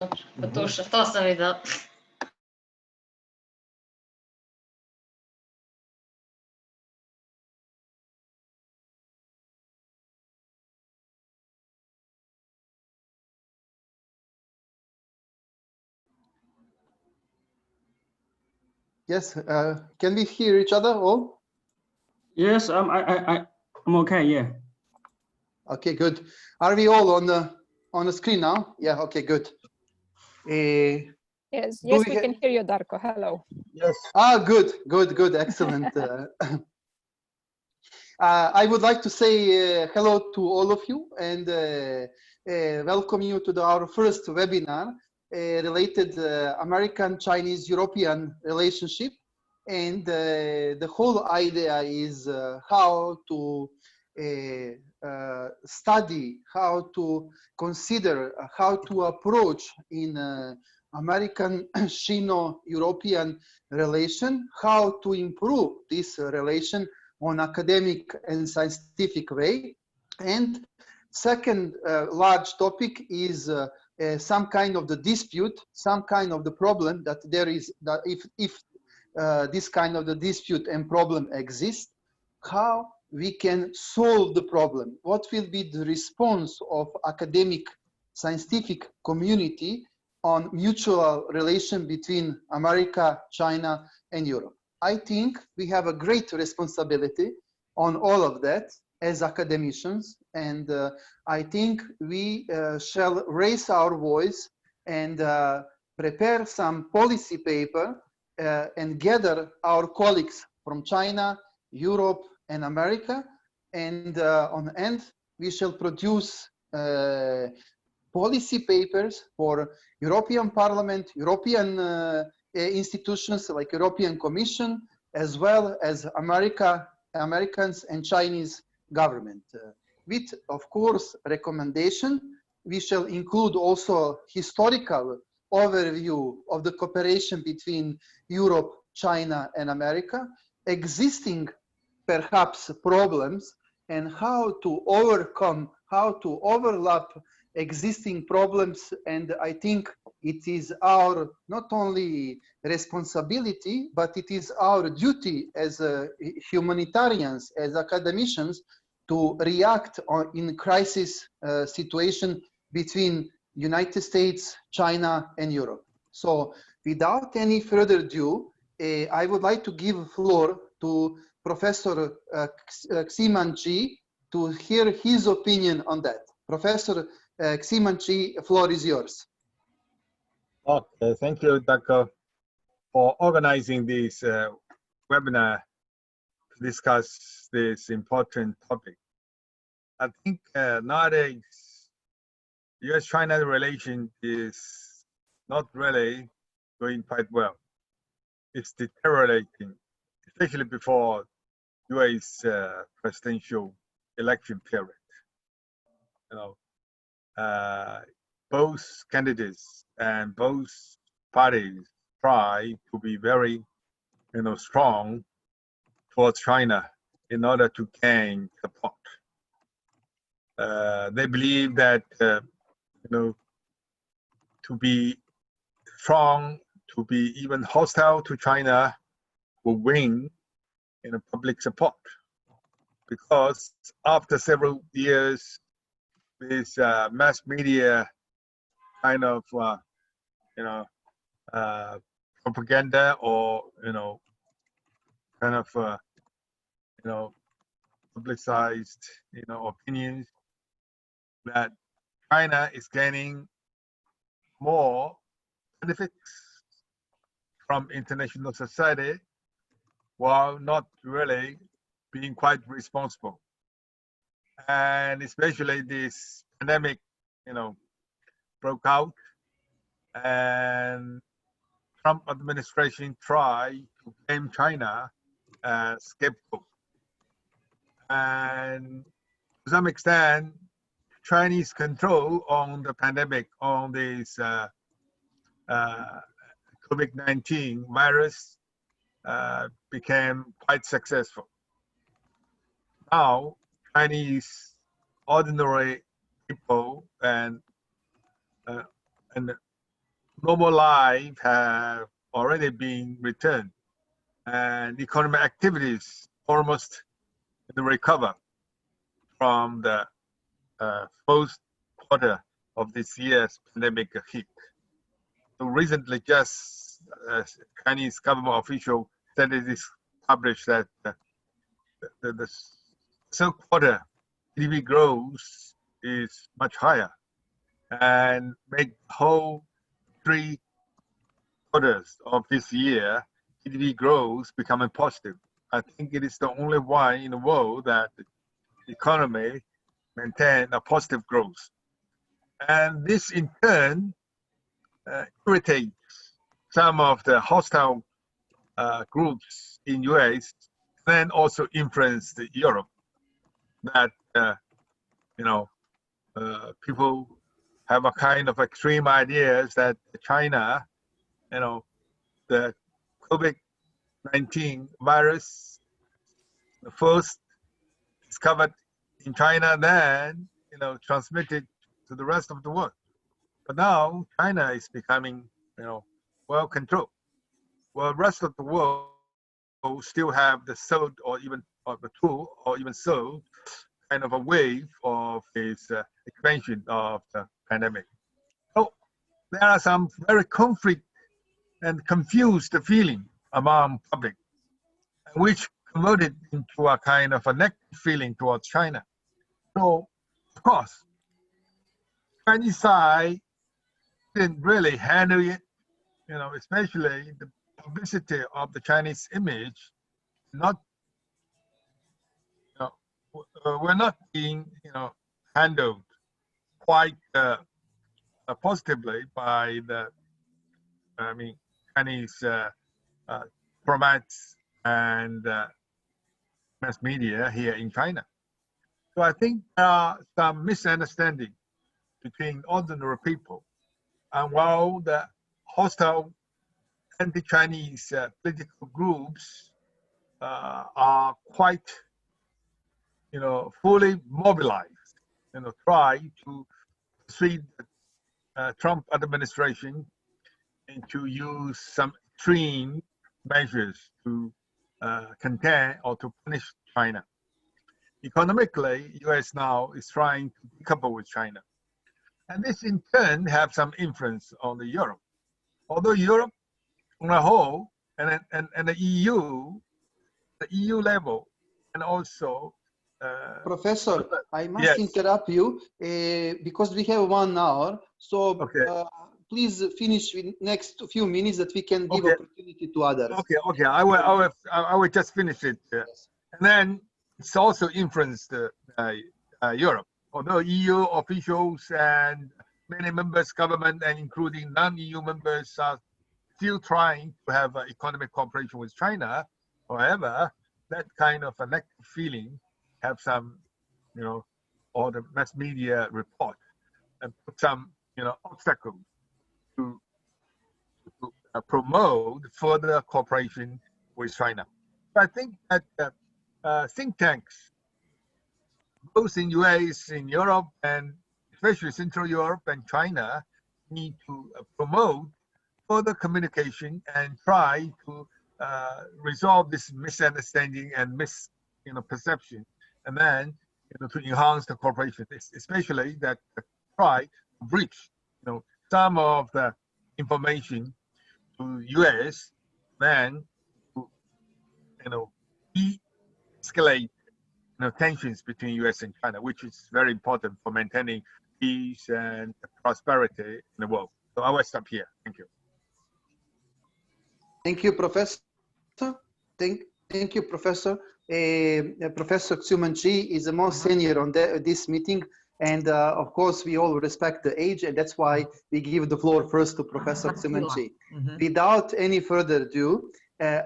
Потому tossa vida. Yes, can we hear each other all? Yes, I'm okay. Yeah. Okay, good. Are we all on the screen now? Yeah. Okay, good. Yes, we can hear you, Darko. Hello. Yes. Good. Excellent. I would like to say hello to all of you and welcome you to our first webinar related American-Chinese-European relationship. And the whole idea is how to study, how to consider, how to approach in American-Sino-European relation, how to improve this relation on academic and scientific way. And second large topic is some kind of the dispute, some kind of the problem that there is, that if this kind of the dispute and problem exists, how we can solve the problem, what will be the response of academic scientific community on mutual relation between America, China, and Europe. I think we have a great responsibility on all of that as academicians, and I think we shall raise our voice and prepare some policy paper and gather our colleagues from China, Europe, and America, and on the end we shall produce policy papers for European Parliament, European institutions like European Commission, as well as Americans and Chinese government. With, of course, recommendation, we shall include also historical overview of the cooperation between Europe, China, and America, existing perhaps problems, and how to overcome, how to overlap existing problems. And I think it is our not only responsibility, but it is our duty as humanitarians, as academicians, to react in crisis situation between United States, China, and Europe. So without any further ado, I would like to give floor to Professor Ximan Chi to hear his opinion on that. Professor Ximan Chi, the floor is yours. Okay, thank you, Dr. for organizing this webinar to discuss this important topic. I think nowadays, US-China relation is not really going quite well. It's deteriorating, especially before US presidential election period. You know, both candidates and both parties try to be very, strong towards China in order to gain support. They believe that, to be strong, to be even hostile to China will win public support. Because after several years, this mass media kind of, propaganda or, kind of, publicized, opinions that China is gaining more benefits from international society while not really being quite responsible. And especially this pandemic, broke out, and Trump administration tried to blame China as scapegoat. And to some extent, Chinese control on the pandemic, on this COVID-19 virus became quite successful. Now, Chinese ordinary people and normal life have already been returned, and economic activities almost recover from the first quarter of this year's pandemic hit. So recently, just Chinese government official statistics published that the third quarter GDP growth is much higher, and make the whole 3 quarters of this year GDP growth becoming positive. I think it is the only one in the world that the economy maintain a positive growth, and this in turn irritates some of the hostile groups in US, and also influenced Europe, that people have a kind of extreme ideas that China, the COVID-19 virus, the first discovered in China, then transmitted to the rest of the world. But now China is becoming well controlled. Well, the rest of the world still have the third or even the two or even so kind of a wave of this expansion of the pandemic. So there are some very conflict and confused feeling among public, which converted into a kind of a negative feeling towards China. So, of course, Chinese side didn't really handle it, especially the publicity of the Chinese image, were not being, handled quite positively by the, Chinese diplomats and mass media here in China. So I think there are some misunderstanding between ordinary people, and while the hostile anti-Chinese political groups are quite, fully mobilized, try to persuade the Trump administration and to use some extreme measures to contain or to punish China. Economically, US now is trying to decouple with China. And this in turn have some influence on the Europe. Although Europe on a whole and the EU level, and also Professor, I must yes. interrupt you because we have 1 hour. So Okay. Please finish with next few minutes that we can give opportunity to others. Okay. I will just finish it. Yes. And then it's also influenced Europe. Although EU officials and many members government and including non-EU members are still trying to have economic cooperation with China, however, that kind of a negative feeling have some, or the mass media report and put some, obstacles to promote further cooperation with China. So I think that think tanks, both in US, in Europe, and especially Central Europe and China, need to promote further communication and try to resolve this misunderstanding and perception, and then to enhance the cooperation, especially that try to breach some of the information to US, then to de-escalate tensions between US and China, which is very important for maintaining peace and prosperity in the world. So I will stop here. Thank you. Thank you, Professor. Thank you, Professor. Professor Xiumen Chi is the most senior on this meeting, and of course we all respect the age, and that's why we give the floor first to Professor Xiumen Chi. Without any further ado,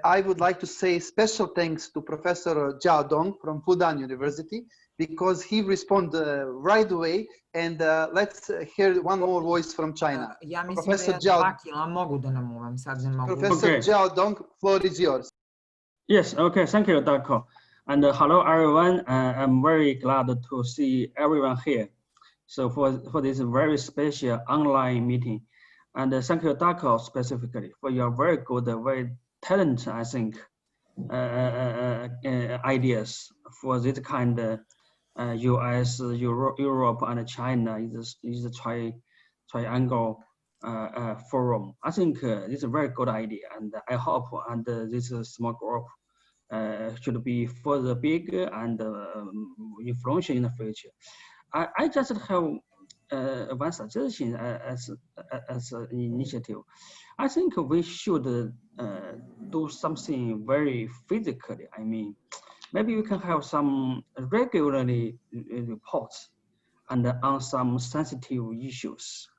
I would like to say special thanks to Professor Jiao Dong from Fudan University, because he responded right away, and let's hear one more voice from China. Professor Jiao, Professor Jiao Dong, floor is yours. Yes, okay, thank you, Dr. And hello, everyone. I'm very glad to see everyone here. So for this very special online meeting, And thank you, Darko, specifically for your very good, very talented, I think, ideas for this kind of U.S., Europe, and China is a triangle forum. I think it's a very good idea, and I hope and this small group should be further big and influential in the future. I just have one suggestion as an initiative. I think we should do something very physically. I mean, maybe we can have some regularly reports and on some sensitive issues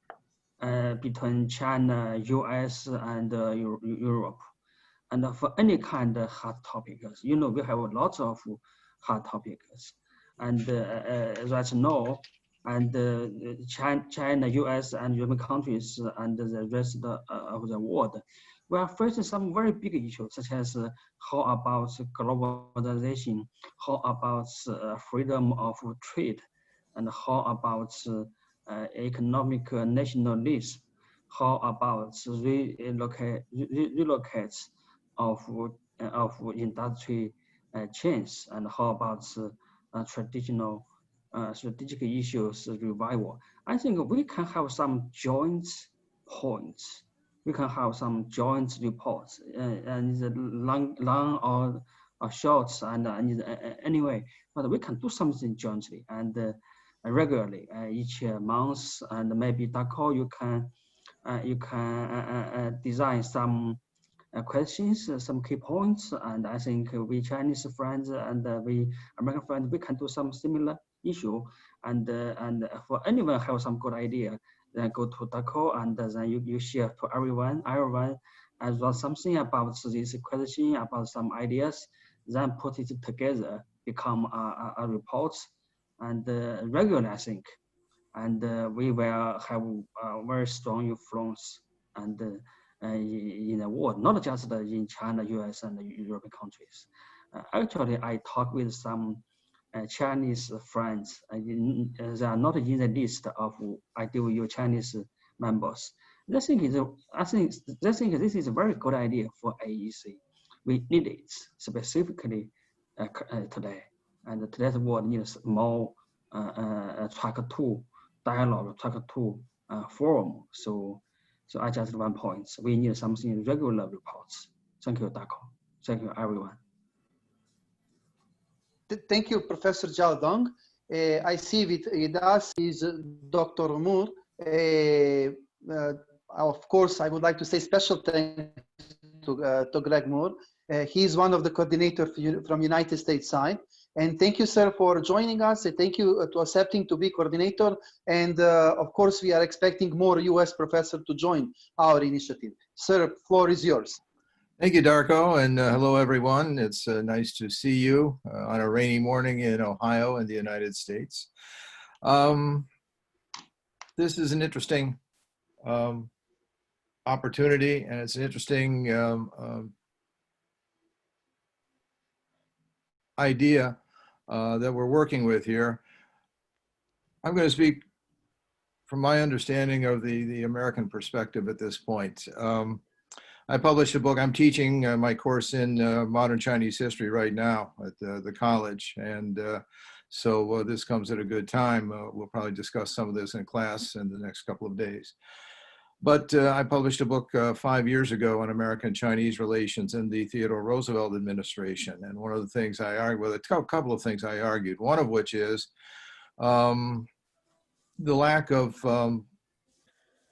between China, US, and Europe. And for any kind of hot topics, you know, we have lots of hot topics. And right now, and China, US, and European countries, and the rest of the world, we are facing some very big issues, such as how about globalization, how about freedom of trade, and how about economic nationalism, how about relocates of industry chains, and how about traditional strategic issues revival. I think we can have some joint points. We can have some joint reports, and the long or short, and anyway, but we can do something jointly and regularly each month, and maybe Darko, you can design some questions, some key points, and I think we Chinese friends and we American friends, we can do some similar issue, and for anyone have some good idea, then go to Darko, and then you share to everyone as well something about this question, about some ideas, then put it together, become a report, and regularly, I think, and we will have a very strong influence and in the world, not just in China, US, and European countries. Actually, I talked with some Chinese friends. They are not in the list of ideal Chinese members. I think this is a very good idea for AEC. We need it specifically today, and today's world needs more track 2 dialogue, track 2 forum. So I just 1 point. We need something regular reports. Thank you, Darko. Thank you, everyone. Thank you, Professor Zhao Dong. I see with us is Dr. Moore. Of course, I would like to say special thanks to Greg Moore. He's one of the coordinators from United States side. And thank you, sir, for joining us. And thank you to accepting to be coordinator. And of course, we are expecting more US professors to join our initiative. Sir, floor is yours. Thank you, Darko, and hello, everyone. It's nice to see you on a rainy morning in Ohio in the United States. This is an interesting opportunity, and it's an interesting idea that we're working with here. I'm going to speak from my understanding of the American perspective at this point. I published a book. I'm teaching my course in modern Chinese history right now at the college. And so this comes at a good time. We'll probably discuss some of this in class in the next couple of days. But I published a book 5 years ago on American-Chinese relations in the Theodore Roosevelt administration. And one of the things I argued, well, a couple of things I argued, one of which is the lack of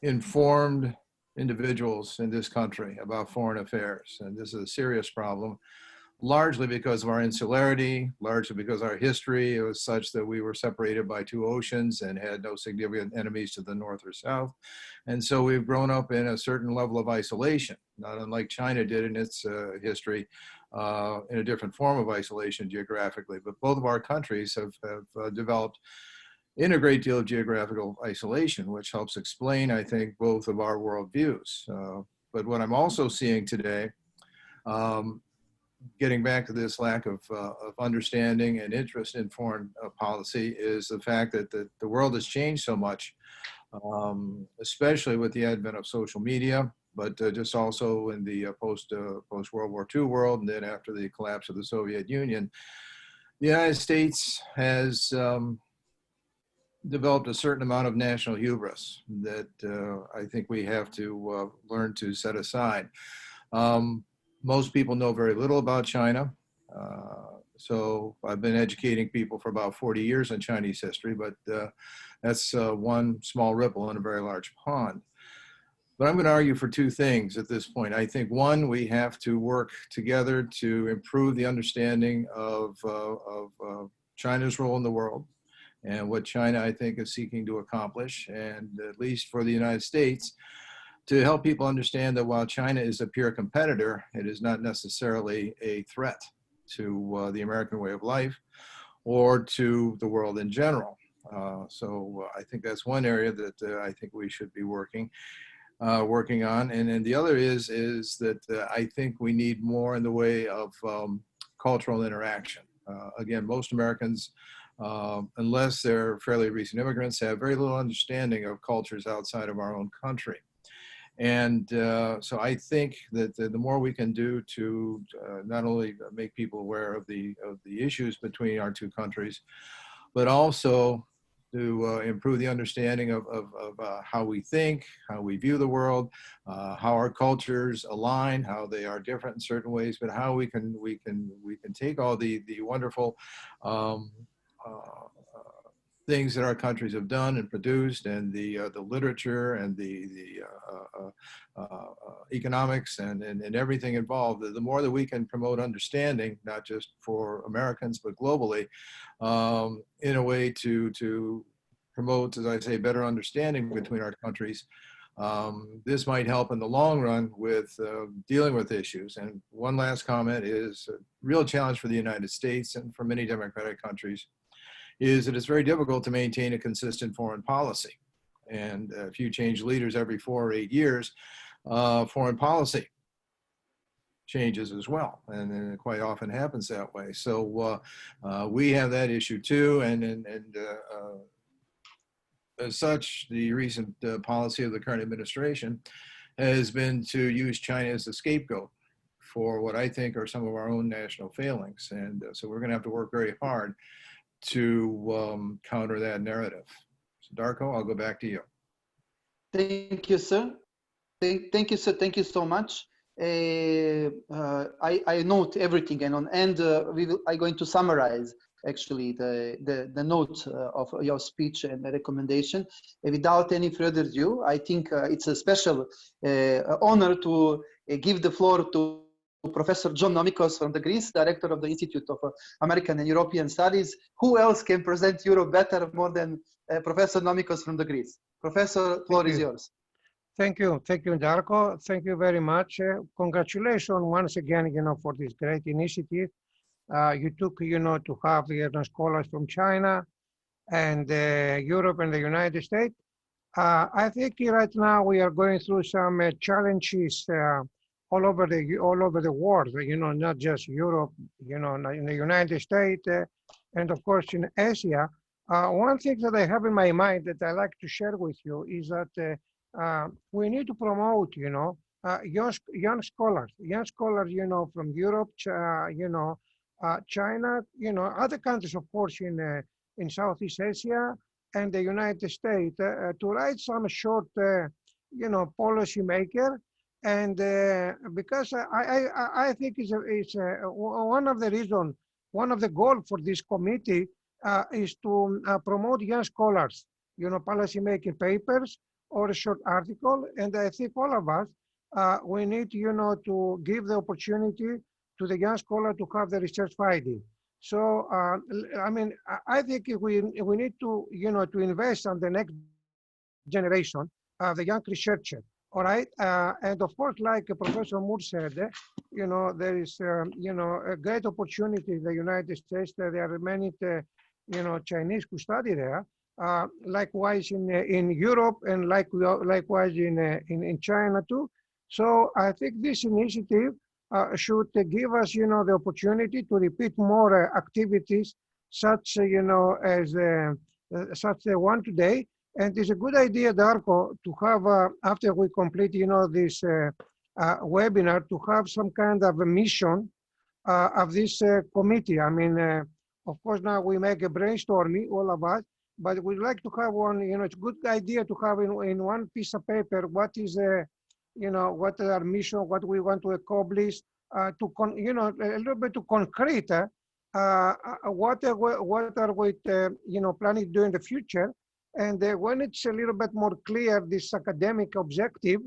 informed individuals in this country about foreign affairs. And this is a serious problem, largely because of our insularity, largely because our history, it was such that we were separated by 2 oceans and had no significant enemies to the north or south. And so we've grown up in a certain level of isolation, not unlike China did in its history, in a different form of isolation geographically. But both of our countries have developed in a great deal of geographical isolation, which helps explain, I think, both of our worldviews. But what I'm also seeing today, getting back to this lack of understanding and interest in foreign policy, is the fact that the world has changed so much especially with the advent of social media, but just also in the post-World War II world, and then after the collapse of the Soviet Union, the United States has developed a certain amount of national hubris that I think we have to learn to set aside. Most people know very little about China. So I've been educating people for about 40 years in Chinese history, but that's one small ripple in a very large pond. But I'm going to argue for two things at this point. I think, one, we have to work together to improve the understanding of China's role in the world and what China, I think, is seeking to accomplish, and at least for the United States, to help people understand that while China is a pure competitor, it is not necessarily a threat to the American way of life or to the world in general. So I think that's one area that I think we should be working on. And then the other is that I think we need more in the way of cultural interaction. Again, most Americans, unless they're fairly recent immigrants, have very little understanding of cultures outside of our own country. And so I think that the more we can do to not only make people aware of the issues between our two countries, but also to improve the understanding of how we think, how we view the world, how our cultures align, how they are different in certain ways, but how we can take all the wonderful things that our countries have done and produced, and the literature and the economics and everything involved. The more that we can promote understanding, not just for Americans, but globally, in a way to promote, as I say, better understanding between our countries, this might help in the long run with dealing with issues. And one last comment is a real challenge for the United States and for many democratic countries is that it's very difficult to maintain a consistent foreign policy. And if you change leaders every 4 or 8 years, foreign policy changes as well. And it quite often happens that way. So we have that issue too. And as such, the recent policy of the current administration has been to use China as a scapegoat for what I think are some of our own national failings. And so we're going to have to work very hard to counter that narrative. So Darko, I'll go back to you. Thank you, sir. Thank you, sir. Thank you so much. I note everything, and on end I'm going to summarize actually the note of your speech and the recommendation. Without any further ado, I think it's a special honor to give the floor to Professor John Nomikos from Greece, Director of the Institute of American and European Studies. Who else can present Europe better more than Professor Nomikos from Greece? Professor, floor is yours. Thank you, Darko. Thank you very much. Congratulations once again, for this great initiative you took, to have scholars from China and Europe and the United States. I think right now we are going through some challenges all over the world. Not just Europe. In the United States and of course in Asia. One thing that I have in my mind that I like to share with you is that we need to promote, young scholars, from Europe, China, other countries, of course, in Southeast Asia and the United States, to write some short, policy maker. And because I think it's one of the reasons, one of the goals for this committee is to promote young scholars, policy making papers or a short article. And I think all of us, we need, to give the opportunity to the young scholar to have the research finding. So, I think we need to, to invest on the next generation, the young researcher. All right, and of course, like Professor Moore said, there is, a great opportunity in the United States. There are many, Chinese who study there. Likewise in Europe, and likewise in China too. So I think this initiative should give us, the opportunity to repeat more activities, such, as such the one today, And it's a good idea, Darko, to have, after we complete, this webinar, to have some kind of a mission of this committee. I mean, of course, now we make a brainstorming, all of us, but we'd like to have one, it's a good idea to have in one piece of paper what is, what our mission, what we want to accomplish, a little bit to concrete what are we, planning to do in the future. And when it's a little bit more clear, this academic objective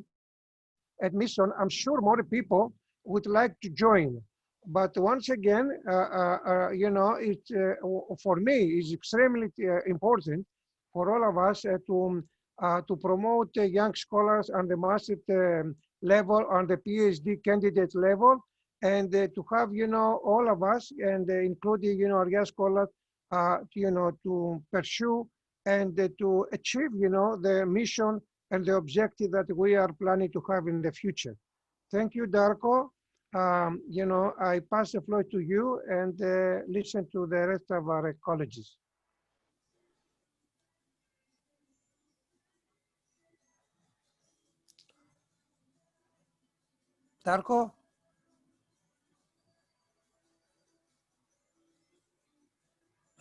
and mission, I'm sure more people would like to join. But once again, it's for me, it's extremely important for all of us to promote young scholars on the master's level, on the PhD candidate level, and to have, all of us, and including, our young scholars, to pursue and to achieve, the mission and the objective that we are planning to have in the future. Thank you, Darko. I pass the floor to you and listen to the rest of our colleagues. Darko?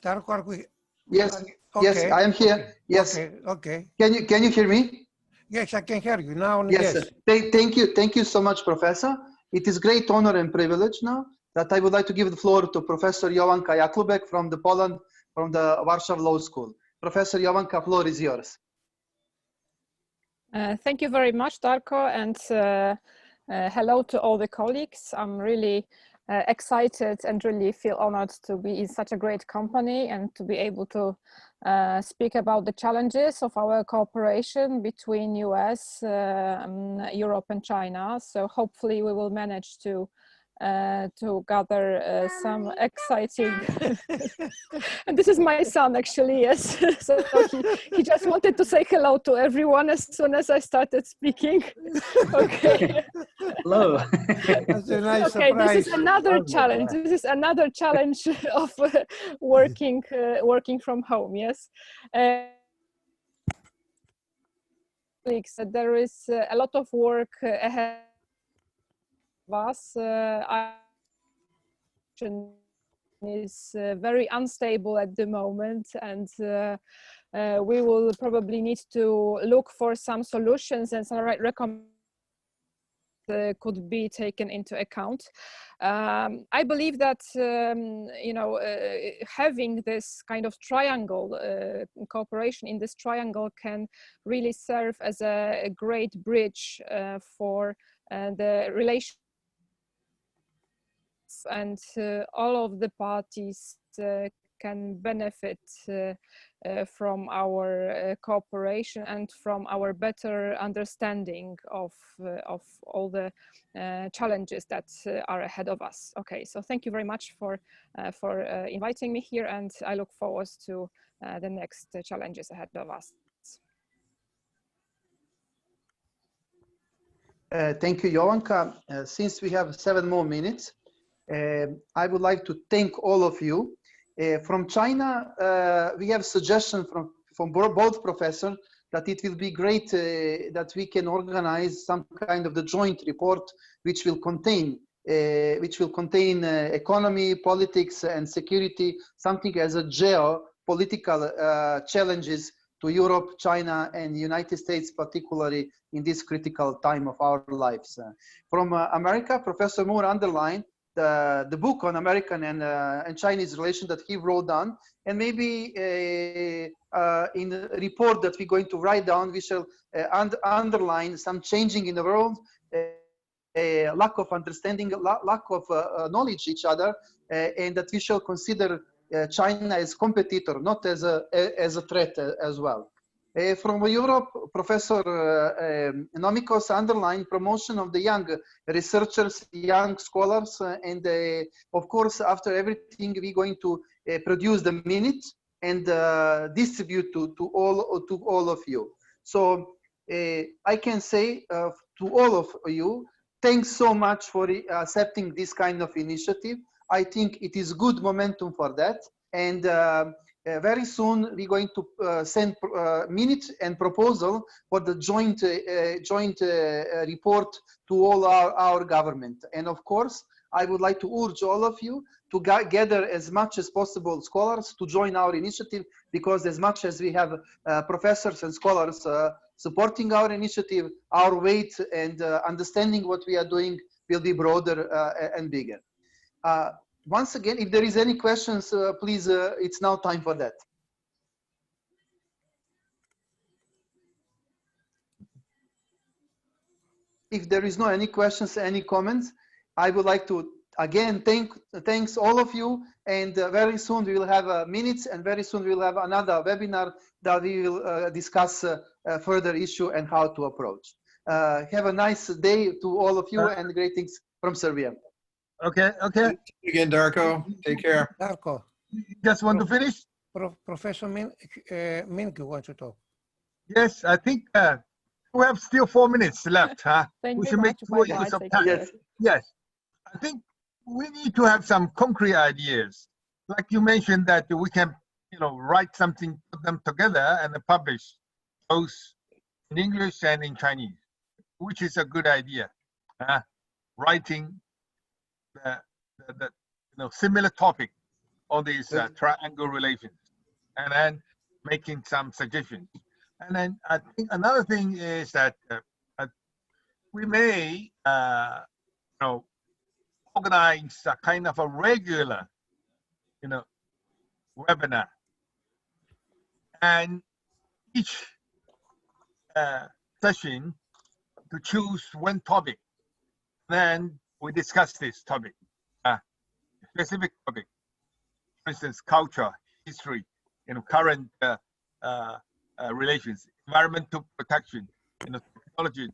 Darko, are we? Yes, Okay. yes, I am here. Okay. Yes. Okay. Can you hear me? Yes, I can hear you now. Yes. Thank you so much, Professor. It is great honor and privilege now that I would like to give the floor to Professor Jovanka Jaklubek from Poland, from the Warsaw Law School. Professor Jovanka, floor is yours. Thank you very much, Darko, and hello to all the colleagues. I'm really excited and really feel honored to be in such a great company and to be able to speak about the challenges of our cooperation between US, Europe and China. So hopefully we will manage to gather some exciting and this is my son actually, yes. So he just wanted to say hello to everyone as soon as I started speaking. Okay. Hello. That's a nice Okay, surprise. this is another challenge. This is another challenge of working from home, yes. There is a lot of work ahead of us. Is very unstable at the moment, and we will probably need to look for some solutions and some recommendations could be taken into account. I believe that having this kind of triangle cooperation in this triangle can really serve as a great bridge for the relation, and all of the parties can benefit from our cooperation and from our better understanding of all the challenges that are ahead of us. Okay, so thank you very much for inviting me here, and I look forward to the next challenges ahead of us. Thank you, Jovanka. Since we have 7 more minutes, I would like to thank all of you. From China, we have suggestions from both professors that it will be great that we can organize some kind of the joint report which will contain economy, politics, and security, something as a geopolitical challenges to Europe, China, and the United States, particularly in this critical time of our lives. From America, Professor Moore underlined the book on American and Chinese relations that he wrote down, and maybe in the report that we're going to write down, we shall underline some changing in the world, lack of understanding, lack of knowledge each other, and that we shall consider China as competitor, not as a threat as well. From Europe, Professor Nomikos underlined promotion of the young researchers, young scholars, and of course, after everything, we're going to produce the minutes and distribute to all of you. So I can say to all of you, thanks so much for accepting this kind of initiative. I think it is good momentum for that, and very soon we're going to send minute and proposal for the joint report to all our government. And of course, I would like to urge all of you to gather as much as possible scholars to join our initiative, because as much as we have professors and scholars supporting our initiative, our weight and understanding what we are doing will be broader and bigger. Once again, if there is any questions, please, it's now time for that. If there is no any questions, any comments, I would like to again thanks all of you, and very soon we will have minutes, and very soon we will have another webinar that we will discuss further issue and how to approach. Have a nice day to all of you, and greetings from Serbia. Okay. Thank you again, Darko. Take care. Darko, You just want to finish? Professor Minku wants to talk. Yes, I think we have still 4 minutes left. Huh? Thank We you should make much. full Bye-bye. use of Take time. care. Yes. Yes, I think we need to have some concrete ideas. Like you mentioned that we can, write something, put them together and publish both in English and in Chinese, which is a good idea. Writing the similar topic on these triangle relations, and then making some suggestions. And then I think another thing is that we may, organize a kind of a regular, webinar, and each session to choose one topic. Then we discuss this topic, specific topic, for instance, culture, history, current relations, environmental protection, technology,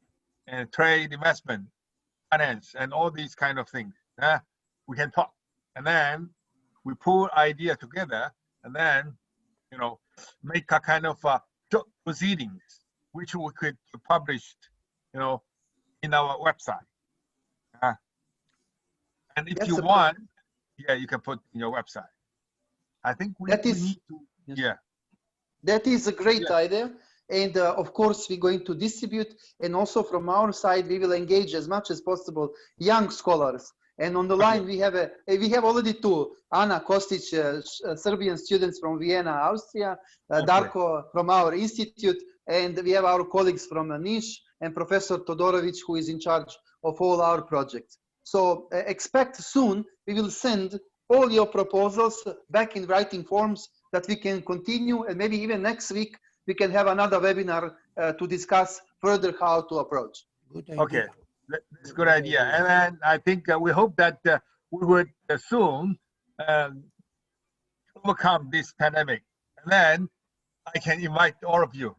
and trade, investment, finance, and all these kind of things. We can talk, and then we pull idea together, and then make a kind of proceedings, which we could publish, in our website. And if you want, you can put in your website. I think we need to, yes. That is a great idea. And of course, we're going to distribute. And also from our side, we will engage as much as possible young scholars. And on the line, we have already two, Ana Kostic, Serbian students from Vienna, Austria, Darko from our institute, and we have our colleagues from Niš, and Professor Todorovic, who is in charge of all our projects. So expect soon, we will send all your proposals back in writing forms that we can continue, and maybe even next week, we can have another webinar to discuss further how to approach. Good idea. Okay, that's a good idea. And then I think we hope that we would soon overcome this pandemic. And then I can invite all of you,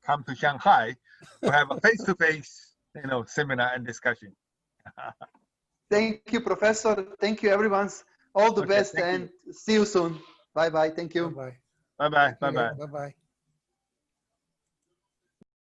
come to Shanghai to have a face-to-face, seminar and discussion. Thank you, Professor. Thank you, everyone. All the best, and see you soon. Bye-bye. Thank you. Bye-bye. Bye-bye. Bye-bye. Bye-bye.